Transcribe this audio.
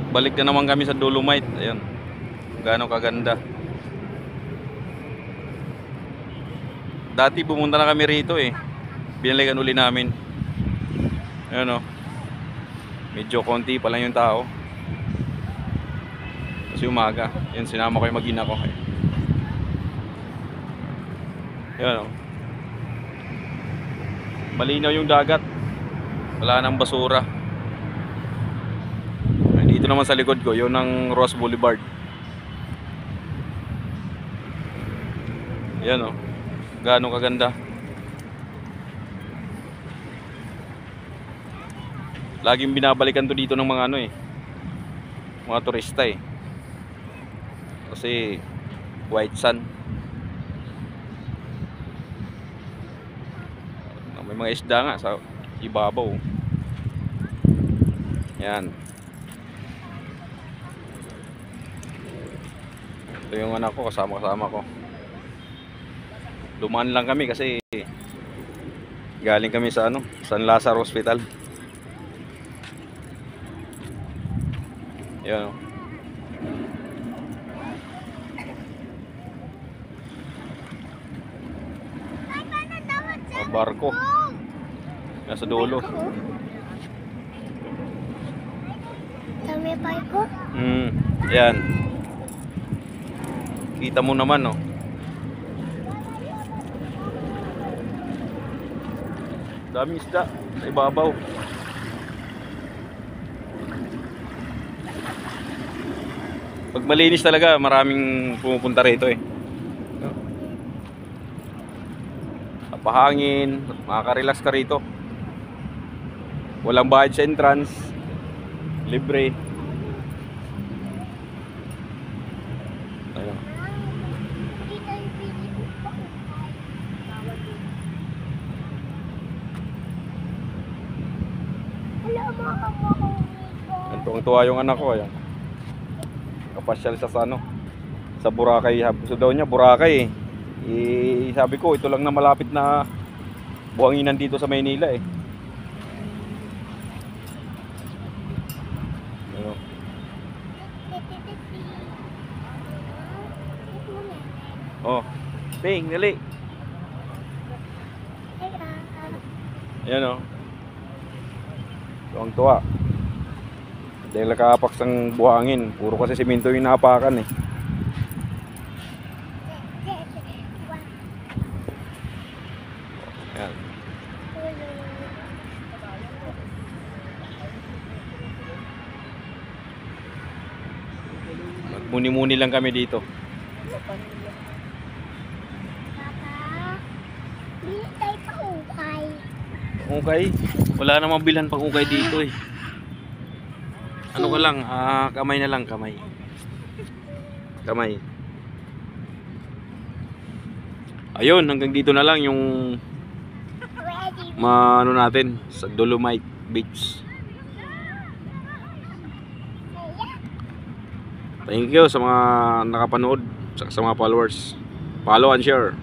Balik na naman kami sa Dolomite. Ayun. Gaano kaganda. Dati pumunta na kami rito eh. Binalikan uli namin. Ayun oh. Medyo konti pa lang yung tao. Kasi umaga. Ayun, sinama ko yung mag-ina ko. Ayun oh. Malinaw yung dagat. Wala nang basura. Dito naman sa likod ko, yun ang Ross Boulevard. Yan o. Gaano kaganda. Laging binabalikan to dito ng mga ano eh. Mga turista eh. Kasi white sand. May mga isda nga sa ibabaw. Yan. Ito yung anak ko, kasama ko. Dumaan lang kami kasi galing kami sa ano, San Lazaro Hospital. Yan. Barko. Nasa dulo. Dami barko? Yan. Kita mo naman, no. Daming isda sa ibabaw. Pag malinis talaga, maraming pumupunta rito eh. Napahangin, makaka-relax ka rito. Walang bayad sa entrance. Libre. Ayun. Tuwang-tuwa yung anak ko, ayan. Kapasyal sa ano, sa Boracay. Gusto daw niya Boracay eh. Sabi ko, ito lang na malapit na buhanginan dito sa Maynila eh. Ayun. Oh, Ping, dali. Ayan oh. Tuwang-tuwa. Dahil nakapaks ang buhangin. Puro kasi simento yung napakan eh. Ayan. Magmuni-muni lang kami dito. Papa, bili tayo pa ukay. Okay? Wala namang bilhan pang ukay dito eh. Ano ka lang, kamay na lang, kamay. Kamay. Ayun, hanggang dito na lang yung ano natin sa Dolomite Beach. Thank you sa mga nakapanood, sa mga followers. Follow and share.